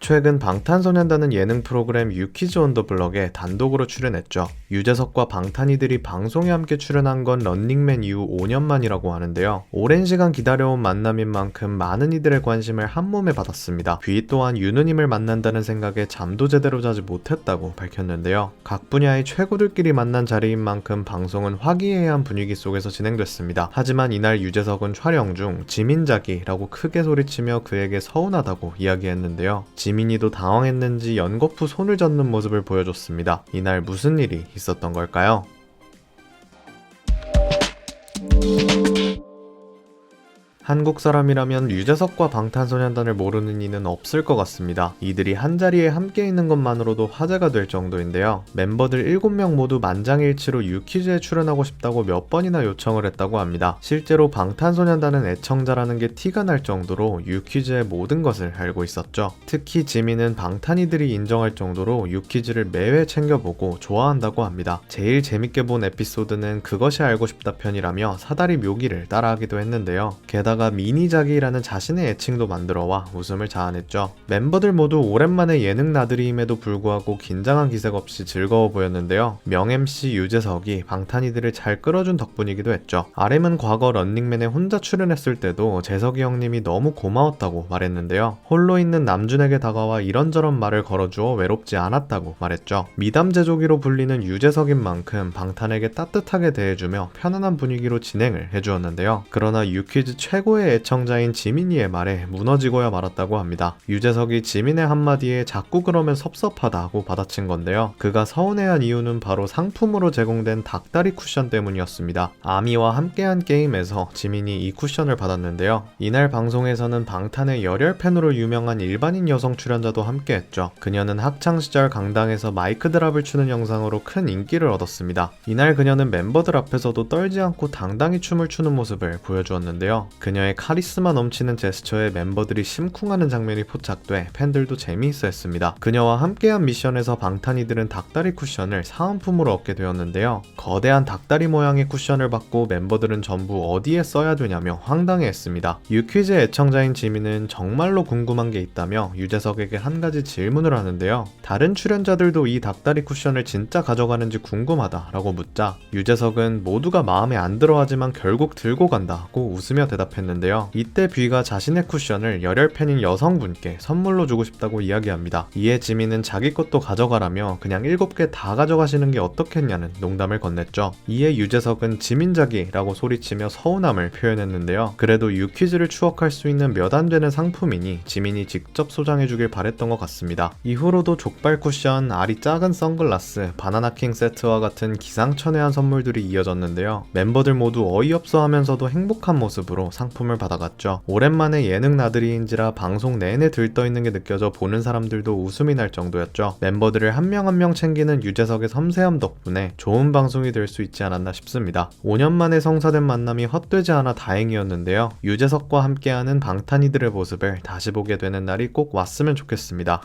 최근 방탄소년단은 예능 프로그램 유키즈 온 더 블럭에 단독으로 출연했죠. 유재석과 방탄이들이 방송에 함께 출연한 건 런닝맨 이후 5년 만이라고 하는데요. 오랜 시간 기다려온 만남인 만큼 많은 이들의 관심을 한몸에 받았습니다. 뷔 또한 윤우님을 만난다는 생각에 잠도 제대로 자지 못했다고 밝혔는데요. 각 분야의 최고들끼리 만난 자리인 만큼 방송은 화기애애한 분위기 속에서 진행됐습니다. 하지만 이날 유재석은 촬영 중 지민자기라고 크게 소리치며 그에게 서운하다고 이야기했는데요. 지민이도 당황했는지 연거푸 손을 젓는 모습을 보여줬습니다. 이날 무슨 일이 있었던 걸까요? 한국 사람이라면 유재석과 방탄소년단을 모르는 이는 없을 것 같습니다. 이들이 한자리에 함께 있는 것만으로도 화제가 될 정도인데요. 멤버들 7명 모두 만장일치로 유퀴즈에 출연하고 싶다고 몇 번이나 요청을 했다고 합니다. 실제로 방탄소년단은 애청자라는 게 티가 날 정도로 유퀴즈의 모든 것을 알고 있었죠. 특히 지민은 방탄이들이 인정할 정도로 유퀴즈를 매회 챙겨보고 좋아한다고 합니다. 제일 재밌게 본 에피소드는 그것이 알고 싶다 편이라며 사다리 묘기를 따라하기도 했는데요. 게다가 미니자기라는 자신의 애칭도 만들어와 웃음을 자아냈죠. 멤버들 모두 오랜만에 예능 나들이임에도 불구하고 긴장한 기색 없이 즐거워 보였는데요. 명-MC 유재석이 방탄이들을 잘 끌어준 덕분이기도 했죠. RM은 과거 런닝맨에 혼자 출연했을 때도 재석이 형님이 너무 고마웠다고 말했는데요. 홀로 있는 남준에게 다가와 이런저런 말을 걸어주어 외롭지 않았다고 말했죠. 미담 제조기로 불리는 유재석인 만큼 방탄에게 따뜻하게 대해주며 편안한 분위기로 진행을 해주었는데요. 그러나 유퀴즈 최고의 애청자인 지민이의 말에 무너지고야 말았다고 합니다. 유재석이 지민의 한마디에 자꾸 그러면 섭섭하다고 받아친 건데요. 그가 서운해한 이유는 바로 상품으로 제공된 닭다리 쿠션 때문이었습니다. 아미와 함께한 게임에서 지민이 이 쿠션을 받았는데요. 이날 방송에서는 방탄의 열혈 팬으로 유명한 일반인 여성 출연자도 함께했죠. 그녀는 학창시절 강당에서 마이크 드랍을 추는 영상으로 큰 인기를 얻었습니다. 이날 그녀는 멤버들 앞에서도 떨지 않고 당당히 춤을 추는 모습을 보여주었는데요. 그녀의 카리스마 넘치는 제스처에 멤버들이 심쿵하는 장면이 포착돼 팬들도 재미있어 했습니다. 그녀와 함께한 미션에서 방탄이들은 닭다리 쿠션을 사은품으로 얻게 되었는데요. 거대한 닭다리 모양의 쿠션을 받고 멤버들은 전부 어디에 써야 되냐며 황당해했습니다. 유퀴즈 애청자인 지민은 정말로 궁금한 게 있다며 유재석에게 한 가지 질문을 하는데요. 다른 출연자들도 이 닭다리 쿠션을 진짜 가져가는지 궁금하다라고 묻자 유재석은 모두가 마음에 안 들어하지만 결국 들고 간다고 웃으며 대답했는데요. 이때 뷔가 자신의 쿠션을 열혈 팬인 여성분께 선물로 주고 싶다고 이야기합니다. 이에 지민은 자기 것도 가져가라며 그냥 7개 다 가져가시는 게 어떻겠냐는 농담을 건넸죠. 이에 유재석은 지민자기라고 소리치며 서운함을 표현했는데요. 그래도 유퀴즈를 추억할 수 있는 몇 안 되는 상품이니 지민이 직접 소장해주길 바랬던 것 같습니다. 이후로도 족발 쿠션, 알이 작은 선글라스, 바나나킹 세트와 같은 기상천외한 선물들이 이어졌는데요. 멤버들 모두 어이없어 하면서도 행복한 모습으로 상품을 받아갔죠. 오랜만에 예능 나들이인지라 방송 내내 들떠있는 게 느껴져 보는 사람들도 웃음이 날 정도였죠. 멤버들을 한 명 한 명 챙기는 유재석의 섬세함 덕분에 좋은 방송이 될 수 있지 않았나 싶습니다. 5년 만에 성사된 만남이 헛되지 않아 다행이었는데요. 유재석과 함께하는 방탄이들의 모습을 다시 보게 되는 날이 꼭 왔으면 좋겠습니다.